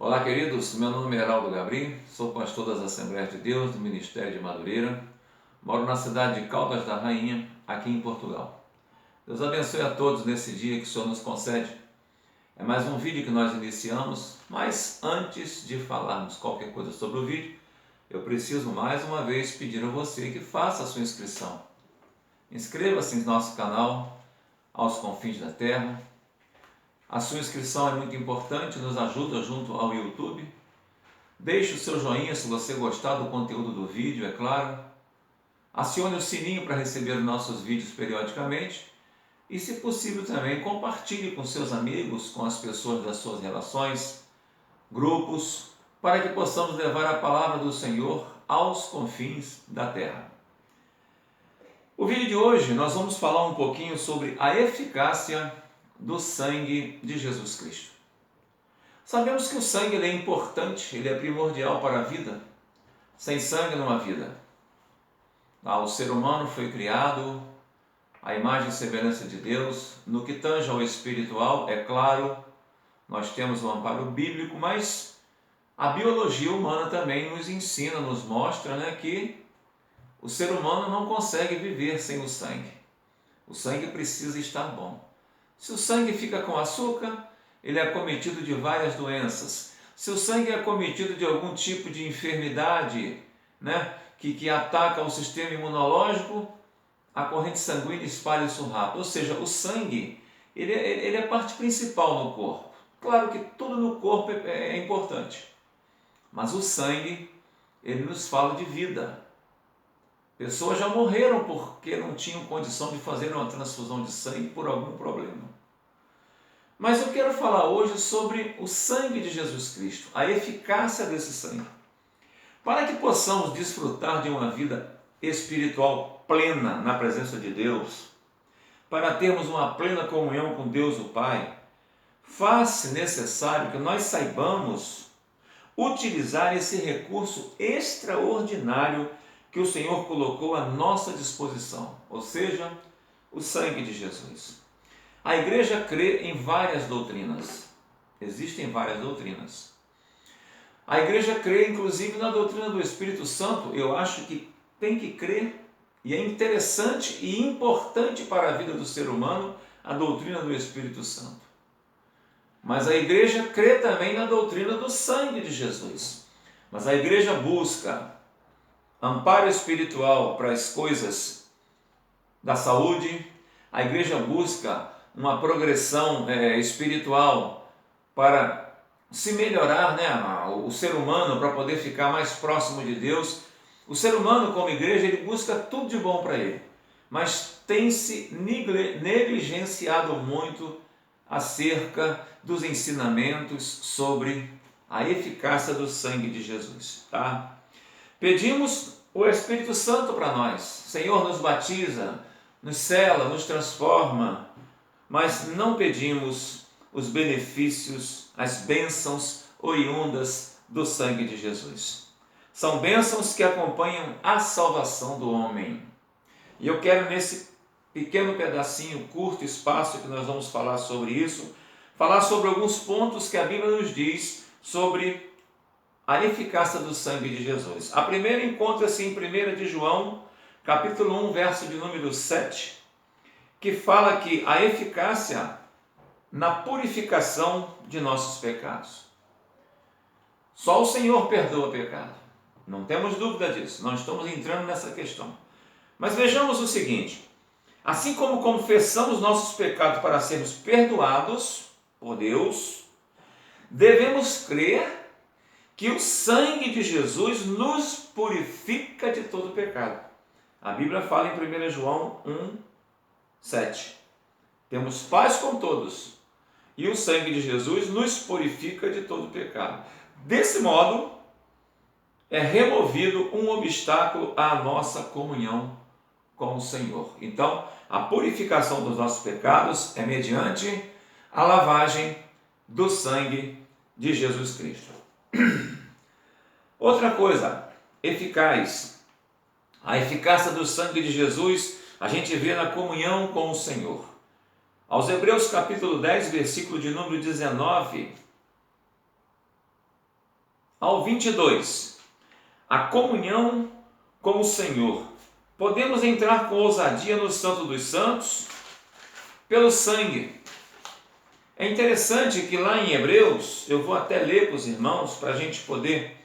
Olá, queridos. Meu nome é Heraldo Gabrim, sou pastor das Assembleias de Deus do Ministério de Madureira. Moro na cidade de Caldas da Rainha, aqui em Portugal. Deus abençoe a todos nesse dia que o Senhor nos concede. É mais um vídeo que nós iniciamos, mas antes de falarmos qualquer coisa sobre o vídeo, eu preciso mais uma vez pedir a você que faça a sua inscrição. Inscreva-se em nosso canal Aos Confins da Terra. A sua inscrição é muito importante, nos ajuda junto ao YouTube. Deixe o seu joinha se você gostar do conteúdo do vídeo, é claro. Acione o sininho para receber nossos vídeos periodicamente. E, se possível, também compartilhe com seus amigos, com as pessoas das suas relações, grupos, para que possamos levar a palavra do Senhor aos confins da terra. O vídeo de hoje nós vamos falar um pouquinho sobre a eficácia do sangue de Jesus Cristo. Sabemos que o sangue é importante, ele é primordial para a vida. Sem sangue não há vida. O ser humano foi criado à imagem e semelhança de Deus. No que tange ao espiritual, é claro, nós temos um amparo bíblico, mas a biologia humana também nos ensina, nos mostra, que o ser humano não consegue viver sem o sangue. O sangue precisa estar bom. Se o sangue fica com açúcar, ele é acometido de várias doenças. Se o sangue é acometido de algum tipo de enfermidade, que ataca o sistema imunológico, a corrente sanguínea espalha isso rápido. Ou seja, o sangue ele é a parte principal no corpo. Claro que tudo no corpo é importante, mas o sangue, ele nos fala de vida. Pessoas já morreram porque não tinham condição de fazer uma transfusão de sangue por algum problema. Mas eu quero falar hoje sobre o sangue de Jesus Cristo, a eficácia desse sangue. Para que possamos desfrutar de uma vida espiritual plena na presença de Deus, para termos uma plena comunhão com Deus o Pai, faz-se necessário que nós saibamos utilizar esse recurso extraordinário que o Senhor colocou à nossa disposição, ou seja, o sangue de Jesus. A igreja crê em várias doutrinas. Existem várias doutrinas. A igreja crê inclusive na doutrina do Espírito Santo. Eu acho que tem que crer, e é interessante e importante para a vida do ser humano a doutrina do Espírito Santo. Mas a igreja crê também na doutrina do sangue de Jesus. Mas a igreja busca amparo espiritual para as coisas da saúde. A igreja busca uma progressão espiritual para se melhorar, o ser humano, para poder ficar mais próximo de Deus. O ser humano, como igreja, ele busca tudo de bom para ele, mas tem se negligenciado muito acerca dos ensinamentos sobre a eficácia do sangue de Jesus. Pedimos o Espírito Santo para nós. Senhor, nos batiza, nos sela, nos transforma, mas não pedimos os benefícios, as bênçãos oriundas do sangue de Jesus. São bênçãos que acompanham a salvação do homem. E eu quero, nesse pequeno pedacinho, curto espaço que nós vamos falar sobre isso, falar sobre alguns pontos que a Bíblia nos diz sobre a eficácia do sangue de Jesus. A primeira encontra-se em 1 de João, capítulo 1, verso de número 7, que fala que a eficácia na purificação de nossos pecados. Só o Senhor perdoa o pecado. Não temos dúvida disso. Não estamos entrando nessa questão. Mas vejamos o seguinte: assim como confessamos nossos pecados para sermos perdoados por Deus, devemos crer que o sangue de Jesus nos purifica de todo pecado. A Bíblia fala em 1 João 1, 7. Temos paz com todos, e o sangue de Jesus nos purifica de todo pecado. Desse modo, é removido um obstáculo à nossa comunhão com o Senhor. Então, a purificação dos nossos pecados é mediante a lavagem do sangue de Jesus Cristo. Outra coisa eficaz, a eficácia do sangue de Jesus, a gente vê na comunhão com o Senhor. Aos Hebreus capítulo 10, versículo de número 19, ao 22. A comunhão com o Senhor. Podemos entrar com ousadia no Santo dos Santos pelo sangue. É interessante que lá em Hebreus, eu vou até ler para os irmãos, para a gente poder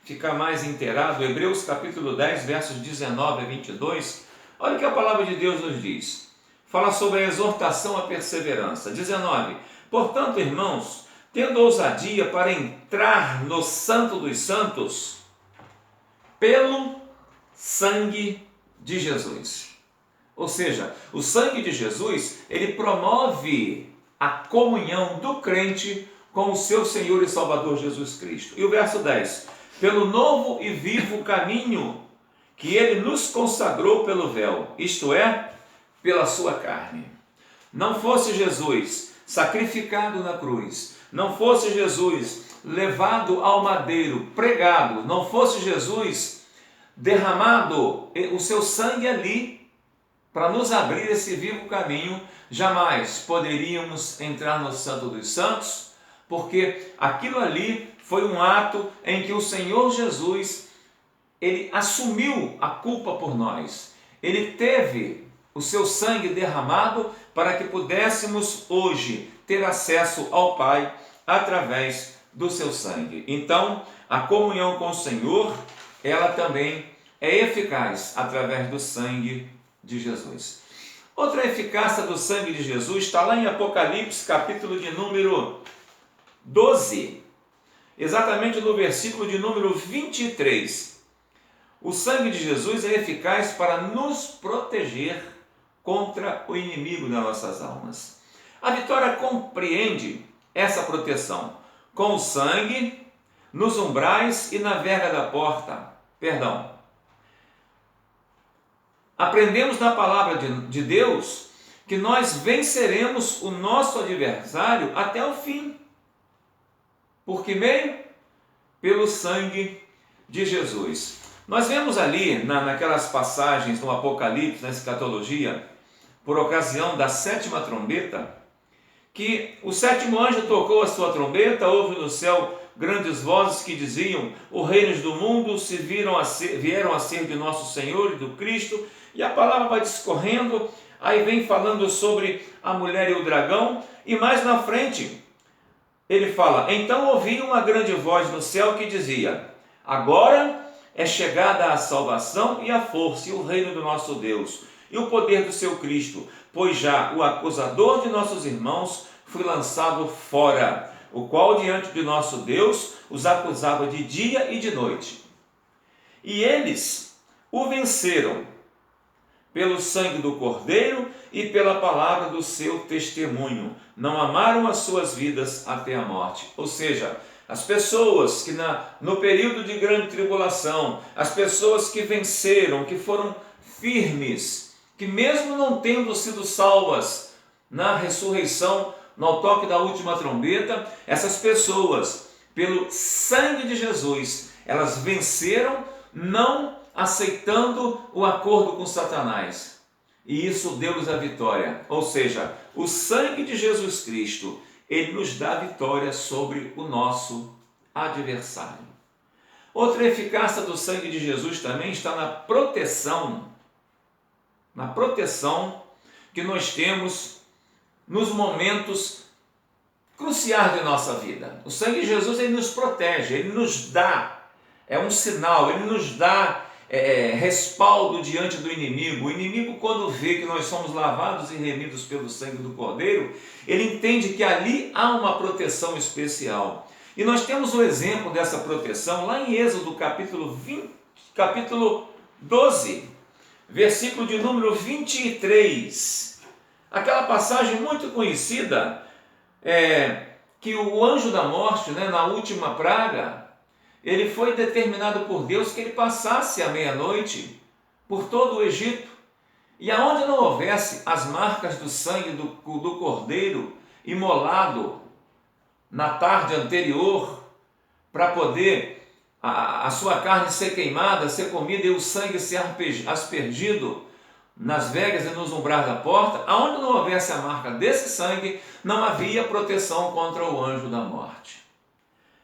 ficar mais inteirado, Hebreus capítulo 10, versos 19 a 22, olha o que a palavra de Deus nos diz. Fala sobre a exortação à perseverança. 19. Portanto, irmãos, tendo ousadia para entrar no Santo dos Santos, pelo sangue de Jesus. Ou seja, o sangue de Jesus, ele promove a comunhão do crente com o seu Senhor e Salvador Jesus Cristo. E o verso 10. Pelo novo e vivo caminho que ele nos consagrou pelo véu, isto é, pela sua carne. Não fosse Jesus sacrificado na cruz, não fosse Jesus levado ao madeiro, pregado, não fosse Jesus derramado o seu sangue ali para nos abrir esse vivo caminho, jamais poderíamos entrar no Santo dos Santos, porque aquilo ali foi um ato em que o Senhor Jesus, ele assumiu a culpa por nós. Ele teve o seu sangue derramado para que pudéssemos hoje ter acesso ao Pai através do seu sangue. Então, a comunhão com o Senhor, ela também é eficaz através do sangue de Jesus. Outra eficácia do sangue de Jesus está lá em Apocalipse, capítulo de número 12, exatamente no versículo de número 23. O sangue de Jesus é eficaz para nos proteger contra o inimigo das nossas almas. A vitória compreende essa proteção com o sangue nos umbrais e na verga da porta. Aprendemos na palavra de Deus que nós venceremos o nosso adversário até o fim. Por que meio? Pelo sangue de Jesus. Nós vemos ali, naquelas passagens no Apocalipse, na escatologia, por ocasião da sétima trombeta, que o sétimo anjo tocou a sua trombeta, houve no céu grandes vozes que diziam: os reinos do mundo vieram a ser de nosso Senhor e do Cristo, e a palavra vai discorrendo, aí vem falando sobre a mulher e o dragão, e mais na frente, ele fala: então ouvi uma grande voz no céu que dizia: agora é chegada a salvação e a força e o reino do nosso Deus e o poder do seu Cristo, pois já o acusador de nossos irmãos foi lançado fora, o qual diante de nosso Deus os acusava de dia e de noite. E eles o venceram pelo sangue do Cordeiro e pela palavra do seu testemunho. Não amaram as suas vidas até a morte. Ou seja, as pessoas que no período de grande tribulação, as pessoas que venceram, que foram firmes, que mesmo não tendo sido salvas na ressurreição, no toque da última trombeta, essas pessoas, pelo sangue de Jesus, elas venceram, não aceitando o acordo com Satanás. E isso deu-lhes a vitória. Ou seja, o sangue de Jesus Cristo, ele nos dá vitória sobre o nosso adversário. Outra eficácia do sangue de Jesus também está na proteção que nós temos nos momentos cruciais de nossa vida. O sangue de Jesus, ele nos protege, ele nos dá, é um sinal, ele nos dá respaldo diante do inimigo. O inimigo, quando vê que nós somos lavados e remidos pelo sangue do Cordeiro, ele entende que ali há uma proteção especial. E nós temos o exemplo dessa proteção lá em Êxodo capítulo 12, versículo de número 23. Aquela passagem muito conhecida, que o anjo da morte, na última praga, ele foi determinado por Deus que ele passasse a meia-noite por todo o Egito, e aonde não houvesse as marcas do sangue do cordeiro imolado na tarde anterior, para poder a sua carne ser queimada, ser comida e o sangue ser aspergido nas vegas e nos umbrais da porta, aonde não houvesse a marca desse sangue, não havia proteção contra o anjo da morte.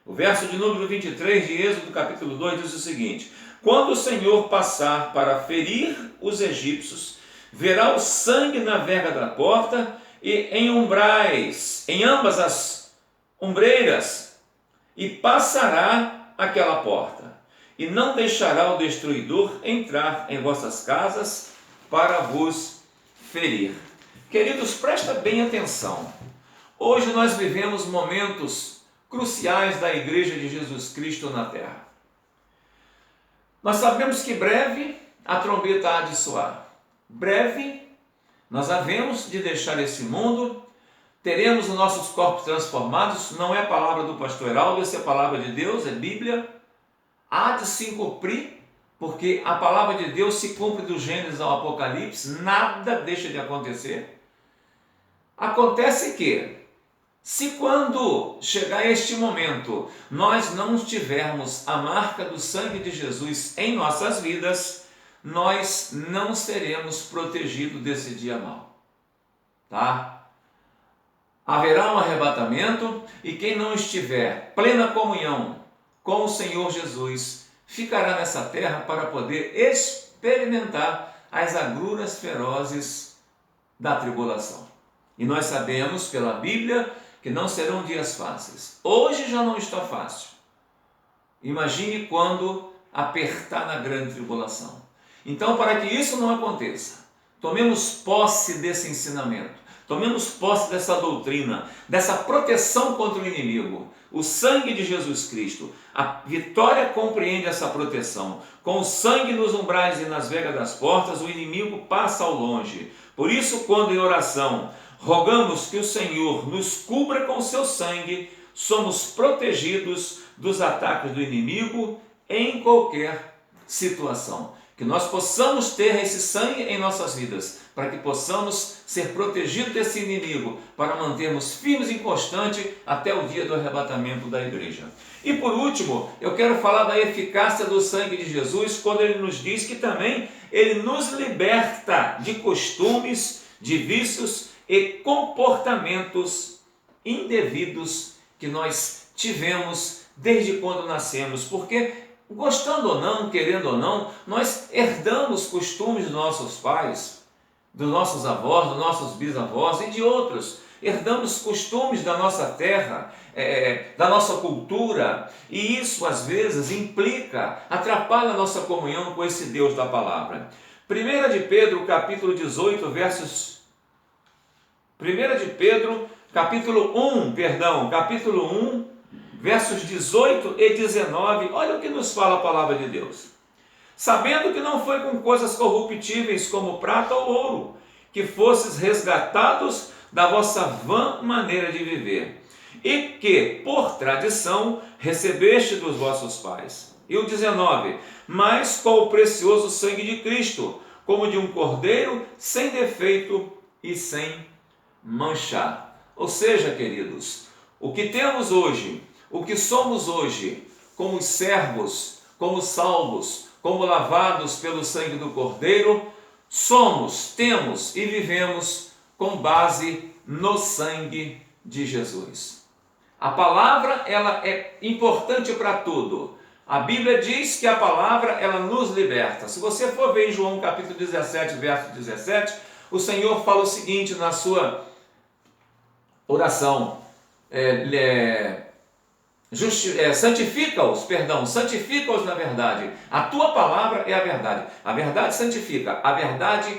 O verso de número 23 de Êxodo capítulo 2 diz o seguinte: quando o Senhor passar para ferir os egípcios, verá o sangue na verga da porta e em umbrais, em ambas as ombreiras, e passará aquela porta, e não deixará o destruidor entrar em vossas casas para vos ferir. Queridos, presta bem atenção. Hoje nós vivemos momentos cruciais da Igreja de Jesus Cristo na Terra. Nós sabemos que breve a trombeta há de soar. Breve nós havemos de deixar esse mundo, teremos os nossos corpos transformados. Não é a palavra do pastor Heraldo, essa é a palavra de Deus, é Bíblia. Há de se cumprir, porque a palavra de Deus se cumpre do Gênesis ao Apocalipse, nada deixa de acontecer. Acontece que, se quando chegar este momento, nós não tivermos a marca do sangue de Jesus em nossas vidas, nós não seremos protegidos desse dia mau. Tá? Haverá um arrebatamento e quem não estiver plena comunhão com o Senhor Jesus ficará nessa terra para poder experimentar as agruras ferozes da tribulação. E nós sabemos pela Bíblia que não serão dias fáceis. Hoje já não está fácil. Imagine quando apertar na grande tribulação. Então, para que isso não aconteça, tomemos posse desse ensinamento, tomemos posse dessa doutrina, dessa proteção contra o inimigo. O sangue de Jesus Cristo, a vitória compreende essa proteção. Com o sangue nos umbrais e nas vegas das portas, o inimigo passa ao longe. Por isso, quando em oração rogamos que o Senhor nos cubra com o seu sangue, somos protegidos dos ataques do inimigo em qualquer situação. Que nós possamos ter esse sangue em nossas vidas, para que possamos ser protegidos desse inimigo, para mantermos firmes e constantes até o dia do arrebatamento da igreja. E por último, eu quero falar da eficácia do sangue de Jesus, quando ele nos diz que também ele nos liberta de costumes, de vícios e comportamentos indevidos que nós tivemos desde quando nascemos, porque gostando ou não, querendo ou não, nós herdamos costumes dos nossos pais, dos nossos avós, dos nossos bisavós e de outros. Herdamos costumes da nossa terra, da nossa cultura, e isso às vezes implica, atrapalha a nossa comunhão com esse Deus da palavra. 1 de Pedro, capítulo 18, versos... 1 de Pedro, capítulo 1, versos 18 e 19, olha o que nos fala a palavra de Deus. Sabendo que não foi com coisas corruptíveis como prata ou ouro, que fosses resgatados da vossa vã maneira de viver, e que, por tradição, recebeste dos vossos pais. E o 19, mas com o precioso sangue de Cristo, como de um cordeiro, sem defeito e sem manchar. Ou seja, queridos, o que temos hoje, o que somos hoje, como servos, como salvos, como lavados pelo sangue do Cordeiro, somos, temos e vivemos com base no sangue de Jesus. A palavra, ela é importante para tudo. A Bíblia diz que a palavra, ela nos liberta. Se você for ver em João capítulo 17, verso 17, o Senhor fala o seguinte na sua oração: santifica-os na verdade. A tua palavra é a verdade. A verdade santifica, a verdade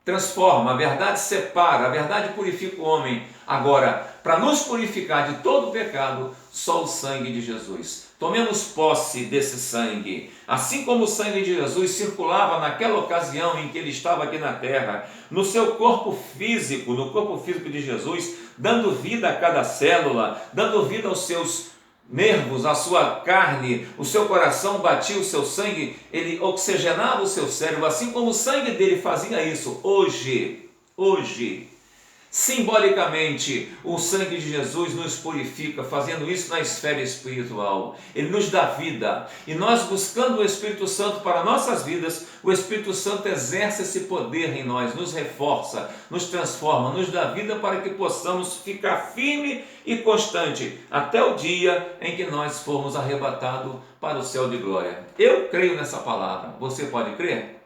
transforma, a verdade separa, a verdade purifica o homem. Agora, para nos purificar de todo pecado, só o sangue de Jesus. Tomemos posse desse sangue. Assim como o sangue de Jesus circulava naquela ocasião em que ele estava aqui na terra, no seu corpo físico, no corpo físico de Jesus, dando vida a cada célula, dando vida aos seus nervos, a sua carne, o seu coração batia o seu sangue, ele oxigenava o seu cérebro, assim como o sangue dele fazia isso. Hoje, Simbolicamente, o sangue de Jesus nos purifica, fazendo isso na esfera espiritual. Ele nos dá vida. E nós, buscando o Espírito Santo para nossas vidas, o Espírito Santo exerce esse poder em nós, nos reforça, nos transforma, nos dá vida para que possamos ficar firme e constante até o dia em que nós formos arrebatados para o céu de glória. Eu creio nessa palavra. Você pode crer?